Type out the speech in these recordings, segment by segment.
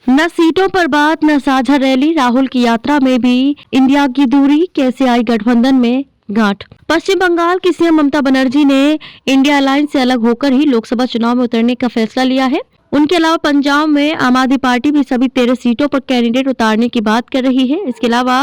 न सीटों पर बात, न साझा रैली, राहुल की यात्रा में भी इंडिया की दूरी, कैसे आई गठबंधन में गांठ। पश्चिम बंगाल की सीएम ममता बनर्जी ने इंडिया अलायंस से अलग होकर ही लोकसभा चुनाव में उतरने का फैसला लिया है। उनके अलावा पंजाब में आम आदमी पार्टी भी सभी 13 सीटों पर कैंडिडेट उतारने की बात कर रही है। इसके अलावा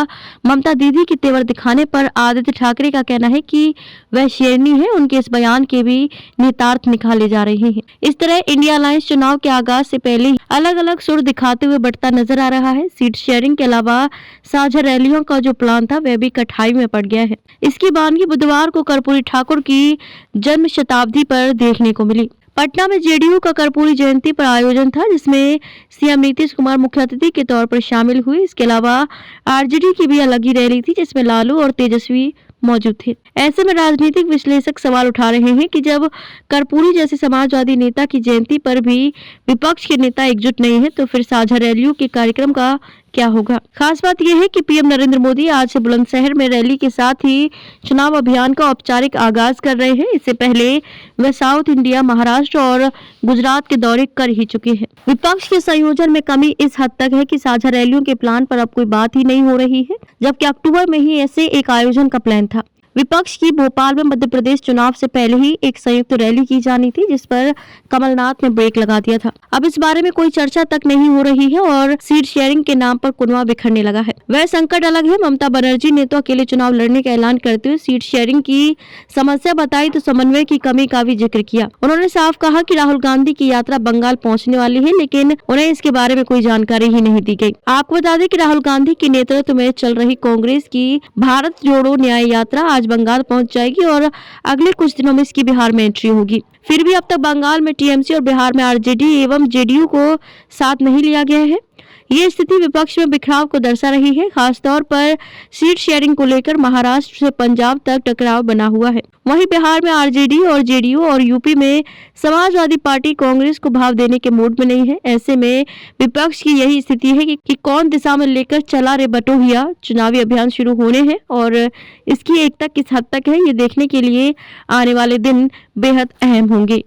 ममता दीदी के तेवर दिखाने पर आदित्य ठाकरे का कहना है कि वह शेरनी है। उनके इस बयान के भी निहितार्थ निकाले जा रहे हैं। इस तरह इंडिया अलायंस चुनाव के आगाज से पहले ही अलग अलग सुर दिखाते हुए बढ़ता नजर आ रहा है। सीट शेयरिंग के अलावा साझा रैलियों का जो प्लान था वह भी कठाई में पड़ गया है। इसकी बानगी बुधवार को कर्पूरी ठाकुर की जन्म शताब्दी पर देखने को मिली। पटना में जेडीयू का कर्पूरी जयंती पर आयोजन था, जिसमें सीएम नीतीश कुमार मुख्य अतिथि के तौर पर शामिल हुए। इसके अलावा आरजेडी की भी अलग ही रैली थी, जिसमें लालू और तेजस्वी मौजूद थे। ऐसे में राजनीतिक विश्लेषक सवाल उठा रहे हैं कि जब कर्पूरी जैसे समाजवादी नेता की जयंती पर भी विपक्ष के नेता एकजुट नहीं है, तो फिर साझा रैलियों के कार्यक्रम का क्या होगा। खास बात यह है कि पीएम नरेंद्र मोदी आज से बुलंदशहर में रैली के साथ ही चुनाव अभियान का औपचारिक आगाज कर रहे हैं। इससे पहले वे साउथ इंडिया, महाराष्ट्र और गुजरात के दौरे कर ही चुके हैं। विपक्ष के संयोजन में कमी इस हद तक है कि साझा रैलियों के प्लान पर अब कोई बात ही नहीं हो रही है, जबकि अक्टूबर में ही ऐसे एक आयोजन का प्लान था। विपक्ष की भोपाल में मध्य प्रदेश चुनाव से पहले ही एक संयुक्त रैली की जानी थी, जिस पर कमलनाथ ने ब्रेक लगा दिया था। अब इस बारे में कोई चर्चा तक नहीं हो रही है और सीट शेयरिंग के नाम पर कुनवा बिखरने लगा है। वह संकट अलग है। ममता बनर्जी ने तो अकेले चुनाव लड़ने का ऐलान करते हुए सीट शेयरिंग की समस्या बताई, तो समन्वय की कमी का भी जिक्र किया। उन्होंने साफ कहा कि राहुल गांधी की यात्रा बंगाल पहुँचने वाली है, लेकिन उन्हें इसके बारे में कोई जानकारी ही नहीं दी गयी। आपको बता दें कि राहुल गांधी के नेतृत्व में चल रही कांग्रेस की भारत जोड़ो न्याय यात्रा आज बंगाल पहुंच जाएगी और अगले कुछ दिनों में इसकी बिहार में एंट्री होगी। फिर भी अब तक बंगाल में टीएमसी और बिहार में आरजेडी एवं जेडीयू को साथ नहीं लिया गया है। ये स्थिति विपक्ष में बिखराव को दर्शा रही है। खासतौर पर सीट शेयरिंग को लेकर महाराष्ट्र से पंजाब तक टकराव बना हुआ है। वहीं बिहार में आरजेडी और जेडीयू और यूपी में समाजवादी पार्टी कांग्रेस को भाव देने के मूड में नहीं है। ऐसे में विपक्ष की यही स्थिति है कि कौन दिशा में लेकर चला रे बटोहिया। चुनावी अभियान शुरू होने हैं और इसकी एकता किस हद तक है, ये देखने के लिए आने वाले दिन बेहद अहम होंगे।